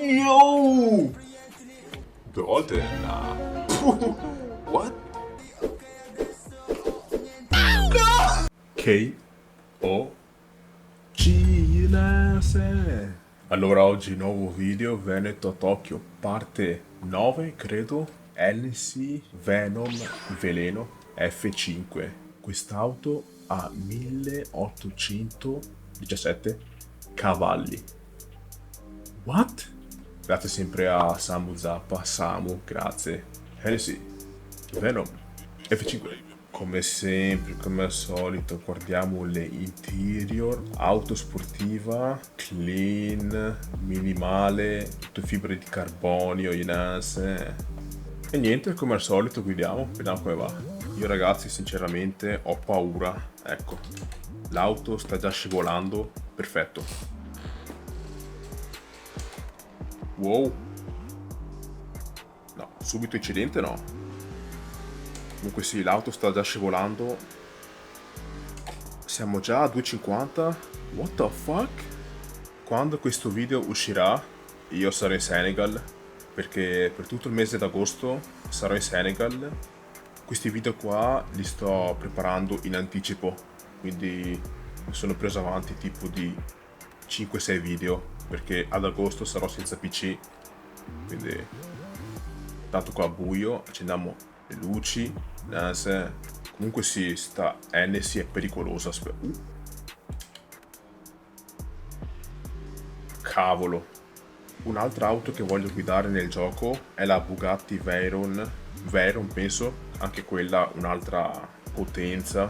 Yo! Due volte? Nah. What? K.O. Cinese. Allora oggi nuovo video Veneto a Tokyo, parte 9 credo, LC Venom Veleno F5. Quest'auto ha 1817 cavalli. What? Grazie sempre a Samu Zappa, Samu, grazie. LC Venom F5. Come sempre, come al solito, guardiamo le interior, auto sportiva, clean, minimale, tutte fibre di carbonio, INAS. E niente, come al solito, vediamo come va. Io ragazzi, sinceramente, ho paura. Ecco, l'auto sta già scivolando, perfetto. Wow. No, subito incidente no. Comunque sì, l'auto sta già scivolando. Siamo già a 250. What the fuck? Quando questo video uscirà, io sarò in Senegal, perché per tutto il mese d'agosto sarò in Senegal. Questi video qua li sto preparando in anticipo, quindi sono preso avanti tipo di 5-6 video, perché ad agosto sarò senza PC, quindi tanto qua buio, accendiamo le luci, comunque sì, sta NC è pericolosa. Cavolo. Un'altra auto che voglio guidare nel gioco è la Bugatti Veyron penso, anche quella un'altra potenza.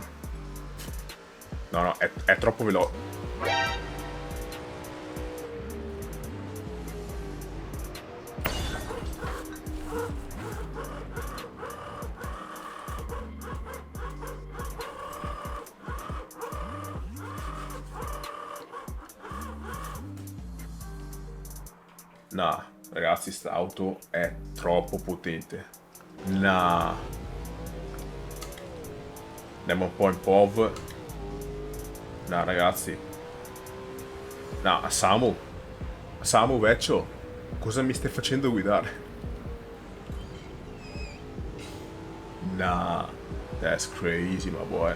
No, è troppo veloce. Nah, ragazzi, sta auto è troppo potente. Nah. Andiamo un po' in POV. Nah, ragazzi. Nah, Samu, vecchio, cosa mi stai facendo guidare? Nah, that's crazy, my boy.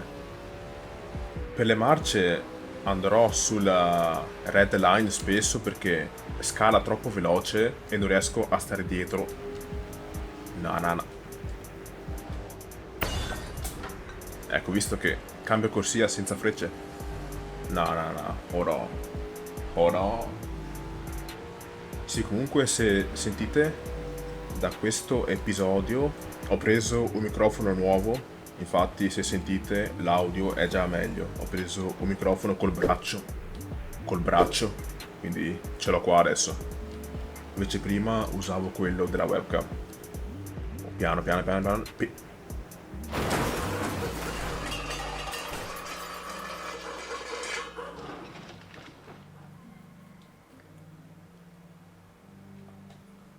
Per le marce andrò sulla red line spesso perché scala troppo veloce e non riesco a stare dietro. No. Ecco, visto che cambio corsia senza frecce. No. Oh no. Sì, comunque se sentite da questo episodio ho preso un microfono nuovo. Infatti se sentite l'audio è già meglio. Ho preso un microfono col braccio, quindi ce l'ho qua adesso. Invece prima usavo quello della webcam. Piano.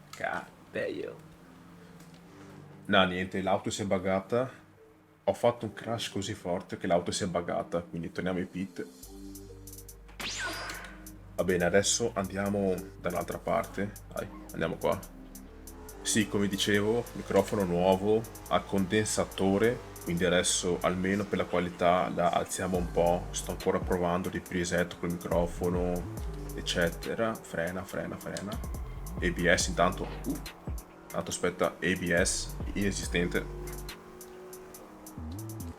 Cazzo. No, niente, l'auto si è buggata. Ho fatto un crash così forte che l'auto si è buggata, quindi torniamo in pit. Va bene, adesso andiamo dall'altra parte. Dai, andiamo qua. Sì, come dicevo, microfono nuovo, a condensatore, quindi adesso almeno per la qualità la alziamo un po'. Sto ancora provando di preset col microfono, eccetera. Frena. ABS intanto. Aspetta, ABS inesistente.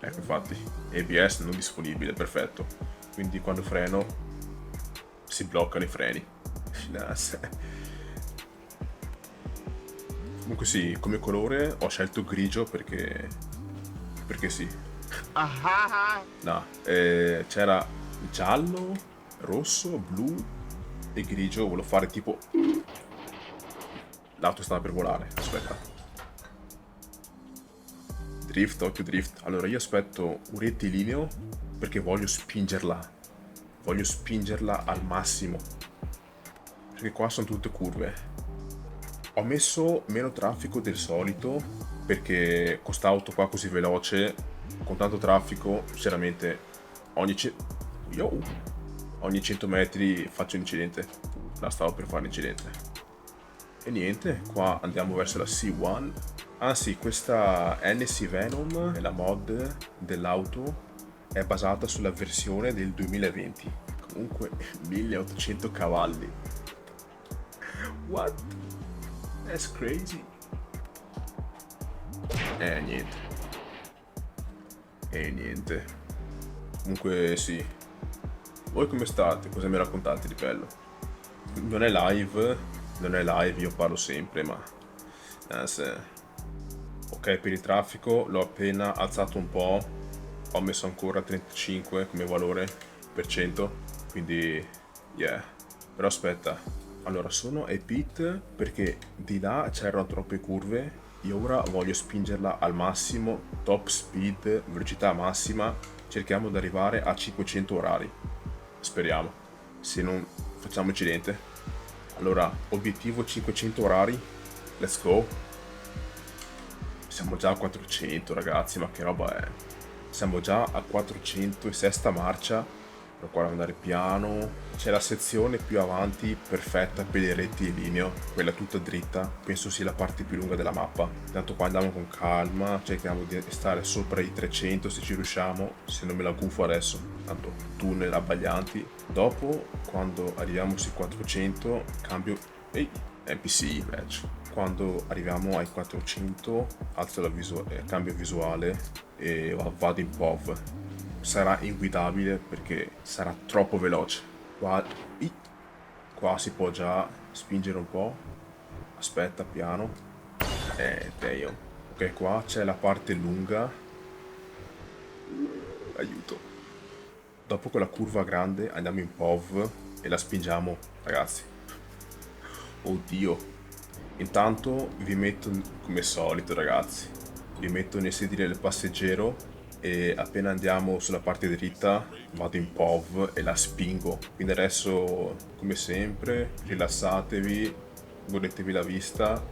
Ecco, infatti, ABS non disponibile, perfetto. Quindi quando freno si bloccano i freni. Comunque sì, come colore ho scelto grigio perché sì. No, c'era giallo, rosso, blu e grigio. Volevo fare tipo... L'auto stava per volare, aspetta. Tokyo Drift. Allora io aspetto un rettilineo perché voglio spingerla al massimo, perché qua sono tutte curve. Ho messo meno traffico del solito perché con quest'auto qua così veloce, con tanto traffico, sinceramente ogni 100 metri faccio un incidente. La stavo per fare l'incidente. E niente, qua andiamo verso la C1. Anzi, questa NC Venom, la mod dell'auto, è basata sulla versione del 2020. Comunque 1800 cavalli. What? That's crazy. Niente. Niente. Comunque sì. Voi come state? Cosa mi raccontate di bello? Non è live, io parlo sempre, ma... Ok, per il traffico l'ho appena alzato un po', ho messo ancora 35 come valore per cento, quindi yeah. Però aspetta, allora sono ai pit perché di là c'erano troppe curve, io ora voglio spingerla al massimo, top speed, velocità massima, cerchiamo di arrivare a 500 orari, speriamo, se non facciamo incidente. Allora, obiettivo 500 orari, let's go. Siamo già a 400 ragazzi, ma che roba è? Siamo già a 400 e sesta marcia, però qua devo andare piano. C'è la sezione più avanti perfetta per i retti in linea, quella tutta dritta, penso sia la parte più lunga della mappa. Tanto qua andiamo con calma, cerchiamo di stare sopra i 300 se ci riusciamo, se non me la gufo adesso, tanto tunnel abbaglianti. Dopo, quando arriviamo sui 400, cambio... Ehi, NPC match. Quando arriviamo ai 400 alzo la cambio visuale e vado in POV. Sarà inguidabile perché sarà troppo veloce. Qua si può già spingere un po'. Aspetta, piano. Damn. Ok, qua c'è la parte lunga. Aiuto. Dopo quella curva grande andiamo in POV e la spingiamo, ragazzi. Oddio. Intanto vi metto, come solito ragazzi, vi metto nel sedile del passeggero e appena andiamo sulla parte dritta vado in POV e la spingo. Quindi adesso, come sempre, rilassatevi, godetevi la vista,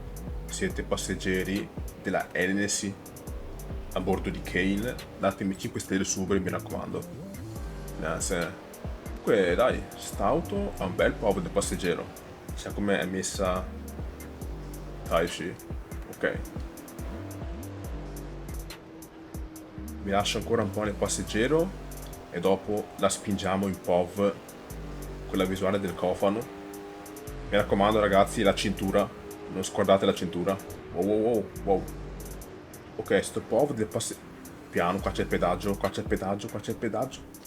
siete passeggeri della NC a bordo di Kale, datemi 5 stelle subito, mi raccomando. Comunque dai, sta auto ha un bel POV del passeggero, sai come è messa. Sì, ok. Mi lascio ancora un po' nel passeggero e dopo la spingiamo in POV con la visuale del cofano. Mi raccomando ragazzi, la cintura, non scordate la cintura. Wow. Ok, sto POV del passeggero. Piano, qua c'è il pedaggio, qua c'è il pedaggio.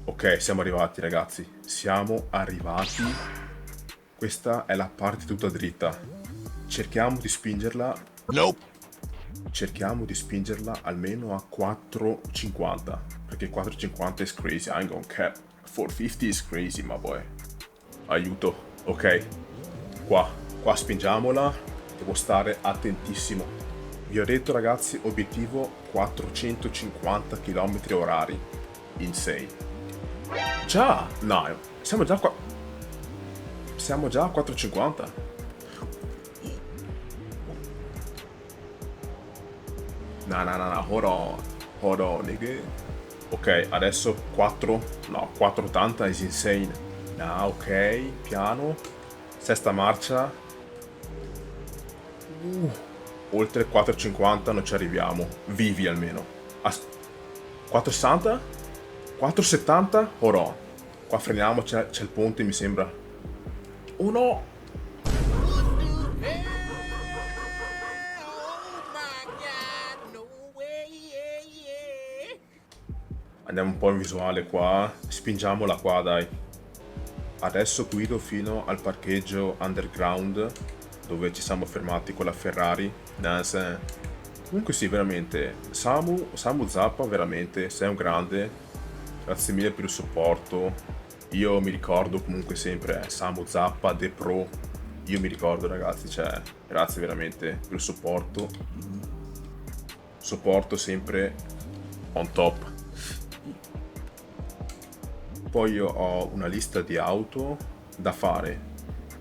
Ok, siamo arrivati ragazzi, siamo arrivati. Questa è la parte tutta dritta. Cerchiamo di spingerla. Nope. Cerchiamo di spingerla almeno a 450. Perché 450 is crazy, I ain't gonna cap. 450 is crazy, my boy. Aiuto. Ok. Qua spingiamola. Devo stare attentissimo. Vi ho detto ragazzi, obiettivo 450 km orari. Insane. Già, no, siamo già qua. Siamo già a 450. No, hold on, nigga. Ok, adesso 480 is insane. No, ok, piano. Sesta marcia. Oltre 450 non ci arriviamo. Vivi almeno. 460? 470? Hold on. Qua freniamo, c'è il ponte mi sembra. Oh no! Andiamo un po' in visuale qua. Spingiamola qua, dai. Adesso guido fino al parcheggio underground dove ci siamo fermati con la Ferrari. Comunque sì, veramente. Samu Zappa, veramente, sei un grande. Grazie mille per il supporto. Io mi ricordo comunque sempre Samu Zappa, The Pro. Io mi ricordo ragazzi, cioè, grazie veramente per il supporto. Supporto sempre on top. Poi io ho una lista di auto da fare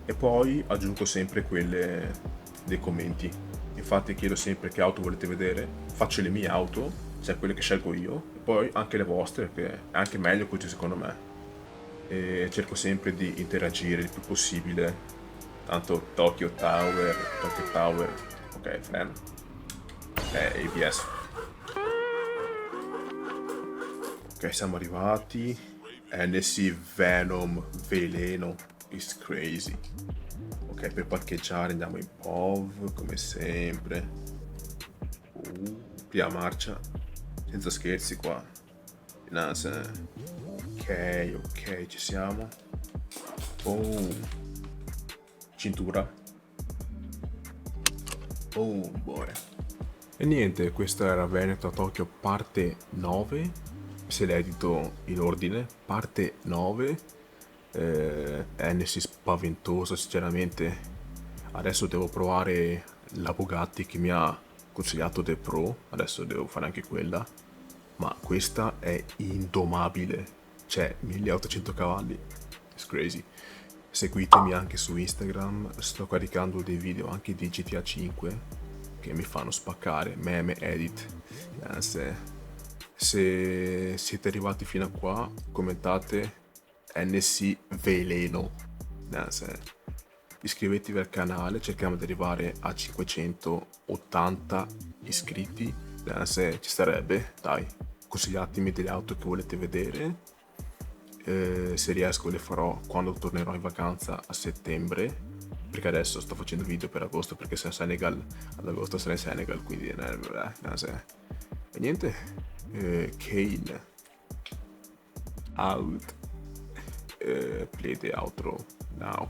e poi aggiungo sempre quelle dei commenti. Infatti chiedo sempre che auto volete vedere, faccio le mie auto, cioè quelle che scelgo io, e poi anche le vostre, che è anche meglio così secondo me. e cerco sempre di interagire il più possibile. Tanto Tokyo Tower, ok, freno. ABS. Ok, siamo arrivati. NC Venom, veleno, is crazy. Ok, per parcheggiare andiamo in POV, come sempre. Prima marcia, senza scherzi qua. Finanza. Ok, ci siamo. Boom. Cintura. Boom, boy. E niente, questa era Veneto a Tokyo parte 9. Se l'edito in ordine, parte 9. NC spaventoso, sinceramente. Adesso devo provare la Bugatti che mi ha consigliato The Pro. Adesso devo fare anche quella. Ma questa è indomabile. Cioè, 1800 cavalli. It's crazy. Seguitemi anche su Instagram. Sto caricando dei video anche di GTA 5 che mi fanno spaccare. Meme edit. Se siete arrivati fino a qua, commentate NC Veleno. Iscrivetevi al canale, cerchiamo di arrivare a 580 iscritti. Se ci starebbe, dai, consigliatemi delle auto che volete vedere. Se riesco le farò quando tornerò in vacanza a settembre, perché adesso sto facendo video per agosto perché sono a Senegal, ad agosto sono in Senegal, quindi e niente, Kane out, play the outro now.